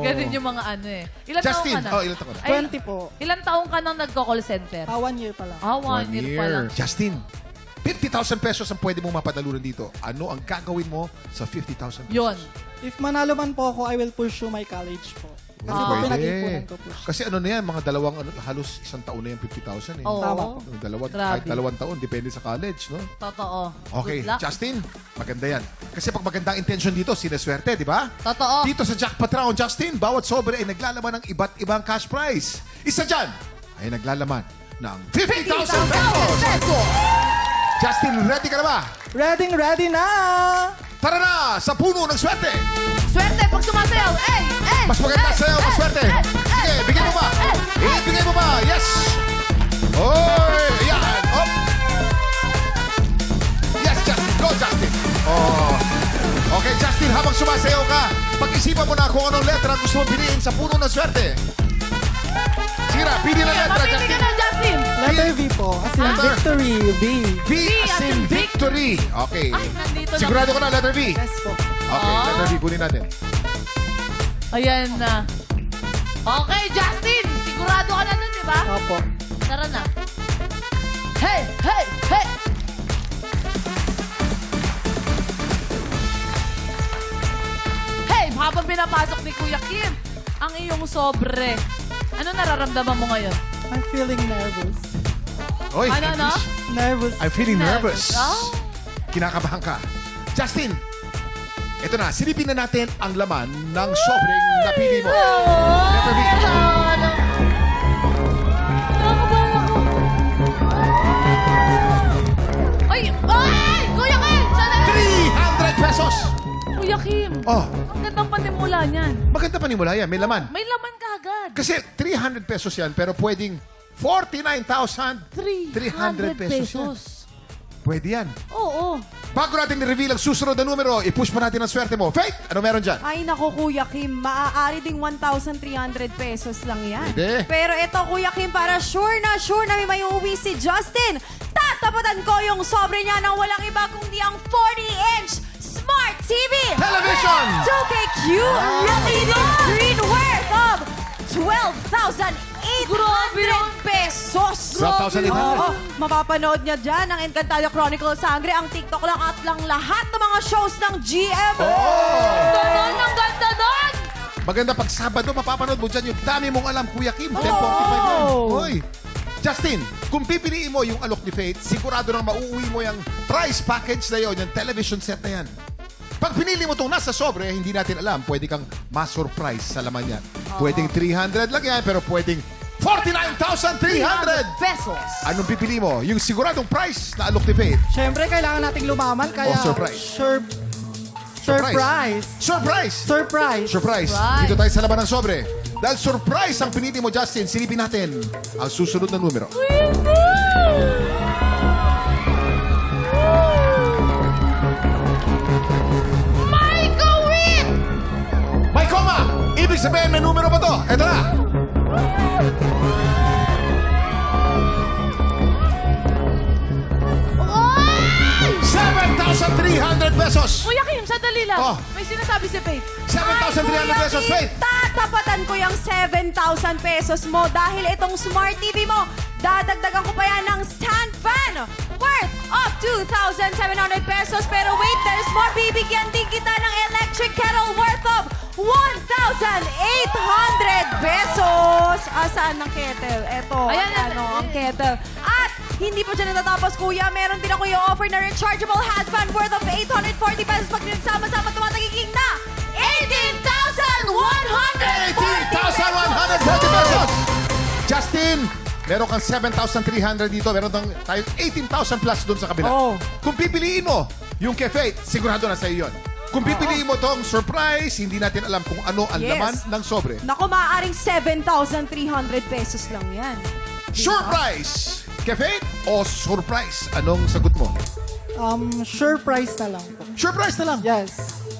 Speaker 2: Ganun yung mga ano eh. Ilan
Speaker 6: Justin,
Speaker 2: taong ka na?
Speaker 6: ilan taon ka na?
Speaker 14: 20 po.
Speaker 2: Ilan taong ka nang nagko-call center?
Speaker 14: 1 year pa lang.
Speaker 2: 1 year pa lang.
Speaker 6: Justin, 50,000 pesos ang pwede mong mapadalunan dito. Ano ang gagawin mo sa 50,000 pesos?
Speaker 2: Yun.
Speaker 14: If manalo man po ako, I will pursue my college po. Kasi po pinag-ipunan ko po siya.
Speaker 6: Kasi ano na yan, mga halos isang taon na yung 50,000 eh.
Speaker 2: Oo.
Speaker 14: Tama po.
Speaker 6: Kahit 2 taon, depende sa college, no?
Speaker 2: Totoo.
Speaker 6: Okay,
Speaker 2: Good luck.
Speaker 6: Justin, maganda yan. Kasi pag magandang intention dito, sinaswerte, di ba?
Speaker 2: Totoo.
Speaker 6: Dito sa Jackpot Round, Justin, bawat sobre ay naglalaman ng iba't ibang cash prize. Isa dyan ay naglalaman ng 50,000 pesos! Justin, ready ka na ba?
Speaker 14: Ready na!
Speaker 6: Tara na sa puno ng swerte!
Speaker 2: Swerte pag sumasayaw.
Speaker 6: Mas maganda sa'yo, mas swerte. Sige, bigyan mo ba? Ibigay mo ba? Yes! Oy! Ayan! Up! Yes, Justin! Go, Justin! Oh. Okay, Justin, habang sumasayaw ka, pag-isipan mo na kung anong letra gusto mong piliin sa puno ng swerte. Sige na, pili na letra,
Speaker 2: Mapili ka
Speaker 6: Justin.
Speaker 2: na, Justin.
Speaker 14: Letter V po. As in victory, V.
Speaker 6: V as in victory. Okay.
Speaker 2: Nandito na.
Speaker 6: Sigurado ka na, letter V.
Speaker 14: Yes po.
Speaker 6: Okay, letter V, kunin natin.
Speaker 2: Ayan na. Okay, Justin. Sigurado ka na nun, di ba?
Speaker 14: Opo.
Speaker 2: Tara na. Hey! Hey! Hey! Hey! Habang pinapasok ni Kuya Kim ang iyong sobre. Ano nararamdaman mo ngayon?
Speaker 14: I'm feeling nervous.
Speaker 6: Oy,
Speaker 2: Ano?
Speaker 14: Nervous.
Speaker 6: I'm feeling nervous.
Speaker 2: Oh.
Speaker 6: Kinakabahan ka. Justin, ito na, silipin na natin ang laman ng sobrang napili mo. Letter B.
Speaker 2: Nakakabahan ako. Ay! Ay! Kuya Kim! Sana!
Speaker 6: 300 pesos!
Speaker 2: Kuya Kim!
Speaker 6: Oh,
Speaker 2: Ang gandang panimula niyan.
Speaker 6: maganda pa ni mula yan. May laman.
Speaker 2: May laman ka agad.
Speaker 6: Kasi 300 pesos yan, pero pwedeng 49,300 pesos yan. Pwede yan.
Speaker 2: Oo.
Speaker 6: Bago natin i-reveal ang susunod na numero, i-push pa natin ang swerte mo. Faith, ano meron dyan?
Speaker 1: Ay, naku, Kuya Kim. Maaari ding 1,300 pesos lang yan.
Speaker 6: Pwede.
Speaker 1: Pero ito, Kuya Kim, para sure na may uuwi si Justin. Tataputan ko yung sobre niya ng walang iba kundi ang 40-inch Smart TV!
Speaker 6: Television!
Speaker 1: 2KQ LED screen worth of 12,800 pesos!
Speaker 6: 12,800.
Speaker 1: Oo, mapapanood niya dyan ang Encantadia Chronicles Sangre, ang TikTok lang at lang lahat ng mga shows ng GMA!
Speaker 2: Ganon ang ganda doon!
Speaker 6: Maganda pag Sabado, mapapanood mo dyan yung dami mong alam, Kuya Kim. 10:45 yan. Hoy! Justin, kung pipiliin mo yung alok ni Faith, sigurado nang mauuwi mo yung prize package na yun, yung television set na yan. Pag pinili mo itong nasa sobre, hindi natin alam, pwede kang ma-surprise sa laman yan. Pwedeng 300 lang yan, pero pwedeng 49,300
Speaker 2: pesos.
Speaker 6: Anong pipili mo? Yung siguradong price na alok ni Faith.
Speaker 14: Siyempre, kailangan nating lumaman, kaya...
Speaker 6: Oh, surprise.
Speaker 14: Surprise!
Speaker 6: Surprise!
Speaker 14: Surprise!
Speaker 6: Surprise! Dito tayo sa laban ng sobre. Dahil surprise ang pinili mo, Justin, silipin natin ang susunod na numero. May koma! Ibig sabihin, may numero ba to? Eto na!
Speaker 2: Oy!
Speaker 6: 7,300 pesos!
Speaker 2: Kuya Kim, sadali lang.
Speaker 6: Oh.
Speaker 2: May sinasabi si Faith.
Speaker 6: 7,300 pesos, Faith!
Speaker 1: Tatapatan ko yung 7,000 pesos mo dahil itong Smart TV mo, dadagdagan ko pa yan ng stand fan worth of 2,700 pesos. Pero wait, there's more. Bibigyan din kita ng electric kettle worth of 1,800 pesos. Saan ang kettle? Eto,
Speaker 2: Ayan,
Speaker 1: ang kettle. At hindi po dyan natatapos, kuya. Meron din ako yung offer na rechargeable headband worth of 840 pesos. Pag nagsama-sama, tumatagiging na 18,100!
Speaker 6: 18,140 pesos! Justin, meron kang 7,300 dito. Meron tayong 18,000 plus doon sa kabila.
Speaker 1: Oh.
Speaker 6: Kung pipiliin mo yung cafe, sigurado na sa'yo yun. Kung pipiliin mo tong surprise, hindi natin alam kung ano ang
Speaker 1: Yes.
Speaker 6: laman ng sobre.
Speaker 1: Naku, maaaring 7,300 pesos lang yan.
Speaker 6: Surprise! Cafe o surprise? Anong sagot mo?
Speaker 14: Sure price na lang po.
Speaker 6: Surprise na lang.
Speaker 14: Yes.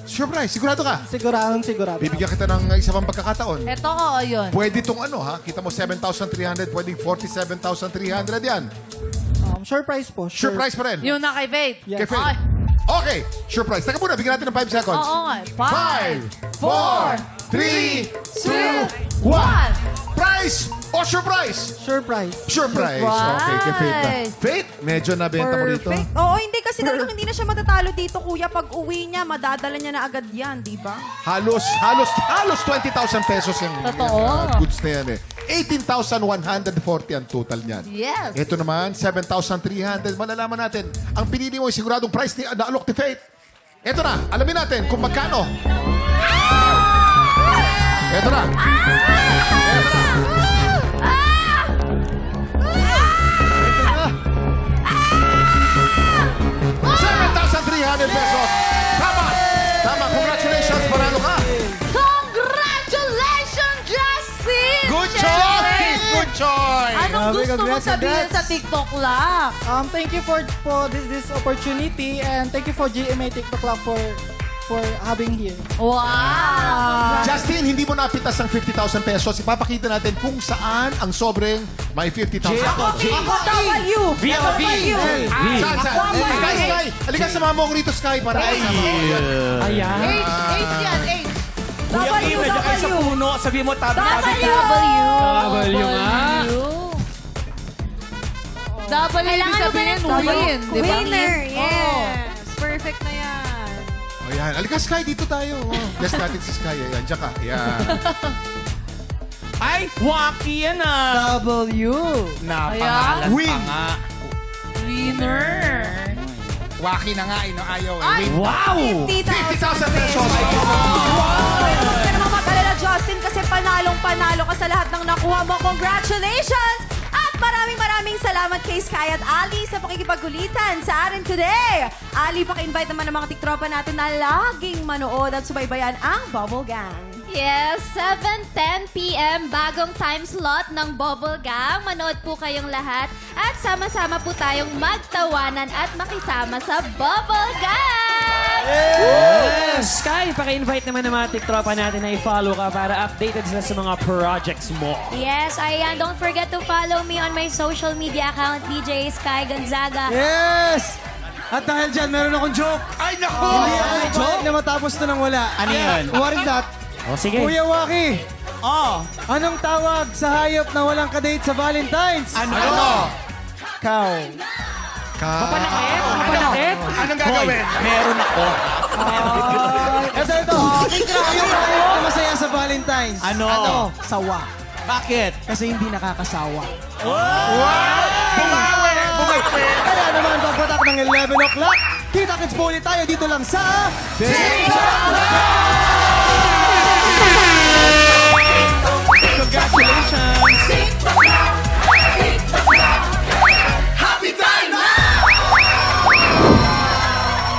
Speaker 6: Surprise, sigurado ka?
Speaker 14: Sigurado.
Speaker 6: Bibigyan kita ng isa pang pagkakataon.
Speaker 2: Ito ko, yun.
Speaker 6: Pwede itong ano ha? Kita mo 7,300, pwedeng 47,300 yan.
Speaker 14: Sure price po.
Speaker 6: Sure price pa rin.
Speaker 2: Yun na kay Faith.
Speaker 14: Yes.
Speaker 6: Cafe.
Speaker 2: Okay.
Speaker 6: Okay, sure price. Teka muna, bigyan natin ng 5 seconds.
Speaker 2: Oo nga.
Speaker 6: 5, 4, 3, 2, 1. Price o surprise?
Speaker 14: Sure price.
Speaker 6: Sure price. Okay, kay Faith na. Faith, medyo nabenta mo rito.
Speaker 1: Perfect. Oo, hindi kasi talagang hindi na siya matatalo dito, kuya. Pag uwi niya, madadala niya na agad yan, di ba?
Speaker 6: Halos 20,000 pesos yung
Speaker 2: Totoo.
Speaker 6: goods na yan eh. 18,140 ang total niyan.
Speaker 2: Yes.
Speaker 6: Ito naman, 7,300. Malalaman natin, ang pinili mo yung siguradong price ni naalok ni Faith. Ito na, alamin natin kung magkano. Ito na. Ito na. 7,300 pesos. Tama. Tama. Congratulations. Panalo ka.
Speaker 2: Congratulations, Justin!
Speaker 10: Good choice! Good choice!
Speaker 2: Anong
Speaker 14: Grabe,
Speaker 2: gusto mo
Speaker 14: congrats,
Speaker 2: sabihin
Speaker 14: congrats.
Speaker 2: sa TikTok Lock?
Speaker 14: Thank you for this opportunity and thank you for GMA TikTok Club for having here.
Speaker 2: Wow!
Speaker 6: Justin, hindi mo napitas ng 50,000 pesos. Ipapakita natin kung saan ang sobreng may 50,000.
Speaker 1: Ako, W!
Speaker 9: V o V?
Speaker 6: Saan? Sky, Sky. Halika, samahan mo ako rito, Sky. Para
Speaker 9: Ayan.
Speaker 2: H yan, H.
Speaker 5: Kuya Kim, nandiyan kayo sa puno. Sabi mo, tabi-tabi.
Speaker 9: W nga.
Speaker 2: Double ibig
Speaker 11: Kailangan
Speaker 2: sabihin
Speaker 11: mo ba
Speaker 2: win, di ba?
Speaker 1: Winner, yes. Perfect na yan.
Speaker 6: Ayan. Halika, Sky. Dito tayo. Guess natin si Sky. Ayan, dyan ka. Ayan.
Speaker 5: Ay, wacky yan ah.
Speaker 14: W.
Speaker 2: Ayan.
Speaker 6: Win.
Speaker 2: Winner.
Speaker 10: Waki na nga, ayaw eh.
Speaker 2: Ay!
Speaker 10: Win.
Speaker 9: Wow!
Speaker 6: 50,000 pesos.
Speaker 1: Huwag ka naman mag-alala, Justin, kasi panalong-panalo ka sa lahat ng nakuha mo. Congratulations! At maraming salamat kay Sky at Ali sa pakikipagkulitan sa atin today. Ali, paki-invite naman ng mga tiktropa natin na laging manood at subaybayan ang Bubble Gang.
Speaker 7: Yes, 7:10 p.m. bagong time slot ng Bubble Gang. Manood po kayong lahat at sama-sama po tayong magtawanan at makisama sa Bubble Gang!
Speaker 9: Sky, paki-invite naman ng mga tiktropa natin na i-follow ka para updated sila sa mga projects mo.
Speaker 11: Yes, ayan. Don't forget to follow me on my social media account, DJ Sky Gonzaga.
Speaker 4: Yes! At dahil dyan, meron akong joke.
Speaker 10: Ay, naku!
Speaker 4: Hindi ako joke na matapos to ng wala.
Speaker 5: Ano yun?
Speaker 4: What is that?
Speaker 9: O, sige.
Speaker 4: Kuya Waki,
Speaker 5: Oh,
Speaker 4: anong tawag sa hayop na walang kadate sa Valentine's?
Speaker 5: ano?
Speaker 4: Cow.
Speaker 9: Mapanakit?
Speaker 10: Anong gagawin?
Speaker 5: Meron ako.
Speaker 4: Ito. Yung hayop na masaya sa Valentine's.
Speaker 5: Ano?
Speaker 4: Sawa.
Speaker 5: Bakit?
Speaker 4: Kasi hindi nakakasawa.
Speaker 10: Bumawi!
Speaker 4: Kaya naman, pagpatak ng 11 o'clock, kita-kits po ulit tayo dito lang sa... TikTok Live!